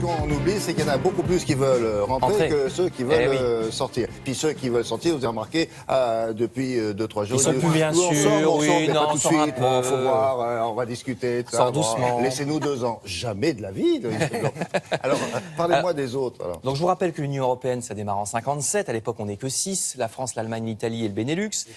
qu'on oublie, c'est qu'il y en a beaucoup plus qui veulent rentrer que ceux qui veulent sortir. Puis ceux qui veulent sortir, vous avez remarqué, depuis 2-3 jours. Ils sont plus bien sûrs, oui, non, tout de suite, bon, faut voir, on va discuter. Sors doucement. Laissez-nous 2 ans. Jamais de la vie. Alors, parlez-moi des autres. Alors. Donc je vous rappelle que l'Union européenne, ça démarre en 57. À l'époque, on n'est que 6. La France, l'Allemagne, l'Italie et le Benelux.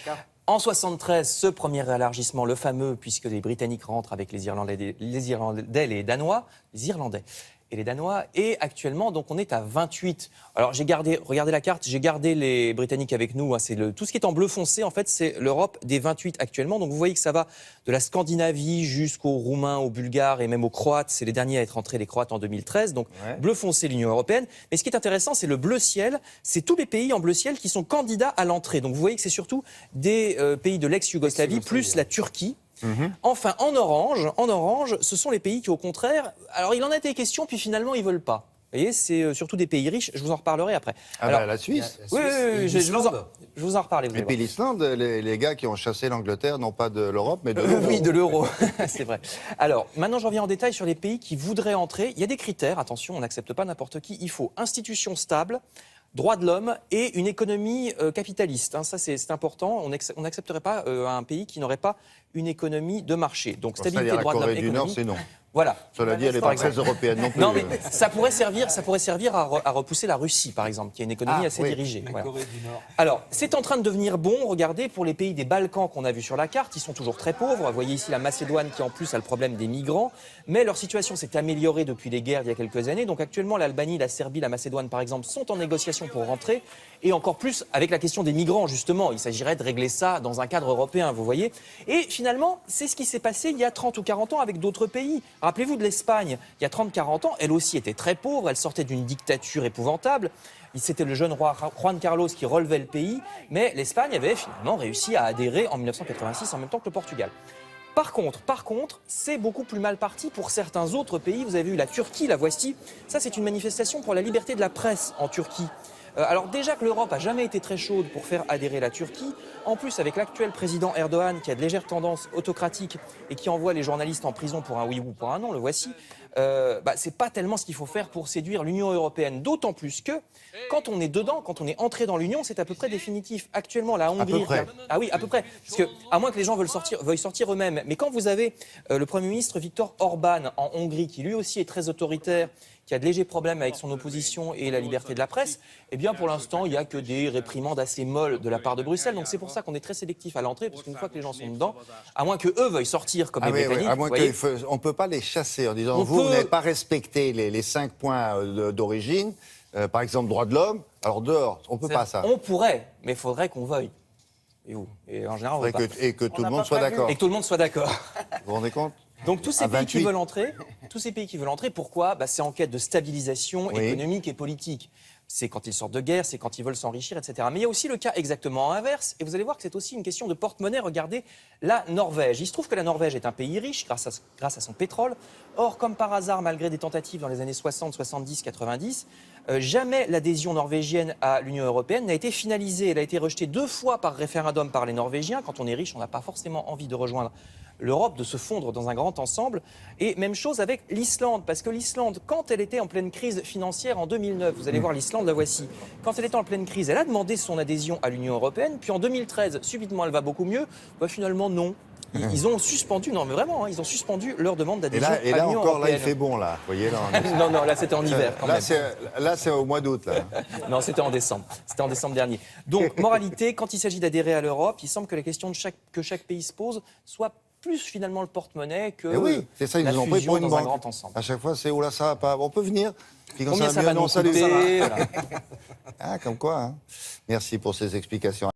En 73, ce premier élargissement, le fameux, puisque les Britanniques rentrent avec les Irlandais, les Danois, les Irlandais et les Danois. Et actuellement, donc, on est à 28. Alors, regardez la carte, j'ai gardé les Britanniques avec nous. Hein, tout ce qui est en bleu foncé, en fait, c'est l'Europe des 28 actuellement. Donc, vous voyez que ça va de la Scandinavie jusqu'aux Roumains, aux Bulgares et même aux Croates. C'est les derniers à être entrés, les Croates, en 2013. Donc, bleu foncé, l'Union européenne. Mais ce qui est intéressant, c'est le bleu ciel. C'est tous les pays en bleu ciel qui sont candidats à l'entrée. Donc, vous voyez que c'est surtout des pays de l'ex-Yougoslavie, plus la Turquie. Enfin, en orange, ce sont les pays qui, au contraire, alors il en a été question, puis finalement, ils veulent pas. Vous voyez, c'est surtout des pays riches. Je vous en reparlerai après. Alors, la Suisse. Oui, je vous en reparlerai. Et puis l'Islande, les gars qui ont chassé l'Angleterre, non pas de l'Europe, mais de l'euro. Oui, de l'euro, c'est vrai. Alors, maintenant, je reviens en détail sur les pays qui voudraient entrer. Il y a des critères, attention, on n'accepte pas n'importe qui. Il faut institutions stables, droits de l'homme et une économie capitaliste. Hein, ça, c'est important. On n'accepterait pas un pays qui n'aurait pas une économie de marché. Donc, stabilité, droits de l'homme, économie. La Corée du Nord, c'est non. Voilà. Cela dit, elle n'est pas très européenne non plus. Non, mais ça pourrait servir à repousser la Russie, par exemple, qui a une économie assez dirigée. La Voilà. Corée du Nord. Alors, c'est en train de devenir bon. Regardez, pour les pays des Balkans qu'on a vus sur la carte, ils sont toujours très pauvres. Vous voyez ici la Macédoine qui, en plus, a le problème des migrants. Mais leur situation s'est améliorée depuis les guerres il y a quelques années. Donc, actuellement, l'Albanie, la Serbie, la Macédoine, par exemple, sont en négociation pour rentrer. Et encore plus avec la question des migrants, justement. Il s'agirait de régler ça dans un cadre européen, vous voyez. Et finalement, c'est ce qui s'est passé il y a 30 ou 40 ans avec d'autres pays. Rappelez-vous de l'Espagne. Il y a 30-40 ans, elle aussi était très pauvre, elle sortait d'une dictature épouvantable. C'était le jeune roi Juan Carlos qui relevait le pays, mais l'Espagne avait finalement réussi à adhérer en 1986 en même temps que le Portugal. Par contre, c'est beaucoup plus mal parti pour certains autres pays. Vous avez vu la Turquie, la voici. Ça, c'est une manifestation pour la liberté de la presse en Turquie. Alors déjà que l'Europe a jamais été très chaude pour faire adhérer la Turquie, en plus avec l'actuel président Erdogan qui a de légères tendances autocratiques et qui envoie les journalistes en prison pour un oui ou pour un non, le voici, c'est pas tellement ce qu'il faut faire pour séduire l'Union européenne. D'autant plus que quand on est dedans, quand on est entré dans l'Union, c'est à peu près définitif. Actuellement, la Hongrie... À peu près. Ah oui, à peu près. Parce que, à moins que les gens veuillent sortir eux-mêmes. Mais quand vous avez le Premier ministre Viktor Orban en Hongrie, qui lui aussi est très autoritaire, qui a de légers problèmes avec son opposition et la liberté de la presse, eh bien pour l'instant, il n'y a que des réprimandes assez molles de la part de Bruxelles. Donc c'est pour ça qu'on est très sélectif à l'entrée, parce qu'une fois que les gens sont dedans, à moins qu'eux veuillent sortir comme les Britanniques... à moins on ne peut pas les chasser en disant vous n'avez pas respecté les 5 points d'origine, par exemple droits de l'homme, alors dehors, on ne peut pas ça. On pourrait, mais il faudrait qu'on veuille. Et en général, on veut pas. Et que tout le monde soit d'accord. Et que tout le monde soit d'accord. Vous vous rendez compte ? Donc tous ces pays qui veulent entrer, pourquoi ? C'est en quête de stabilisation économique et politique. C'est quand ils sortent de guerre, c'est quand ils veulent s'enrichir, etc. Mais il y a aussi le cas exactement inverse, et vous allez voir que c'est aussi une question de porte-monnaie. Regardez la Norvège. Il se trouve que la Norvège est un pays riche grâce à son pétrole. Or, comme par hasard, malgré des tentatives dans les années 60, 70, 90, jamais l'adhésion norvégienne à l'Union européenne n'a été finalisée. Elle a été rejetée 2 fois par référendum par les Norvégiens. Quand on est riche, on n'a pas forcément envie de rejoindre l'Europe, de se fondre dans un grand ensemble. Et même chose avec l'Islande, parce que l'Islande, quand elle était en pleine crise financière en 2009, vous allez voir l'Islande, la voici, quand elle était en pleine crise, elle a demandé son adhésion à l'Union européenne, puis en 2013, subitement elle va beaucoup mieux, finalement non. Ils ont suspendu, non mais vraiment, ils ont suspendu leur demande d'adhésion à l'Union européenne. Et là encore, là il fait bon là, vous voyez là. Non, là c'était en hiver quand même. Là c'est au mois d'août là. Non, c'était en décembre dernier. Donc, moralité, quand il s'agit d'adhérer à l'Europe, il semble que la question que chaque pays se pose soit plus finalement le porte-monnaie que c'est ça, ils la nous ont pris fusion pour une dans un banque. grand ensemble. À chaque fois, c'est là ça va pas. On peut venir. Puis quand Combien ça va mieux, nous salut, coûter, ça va. voilà. Comme quoi. Hein. Merci pour ces explications.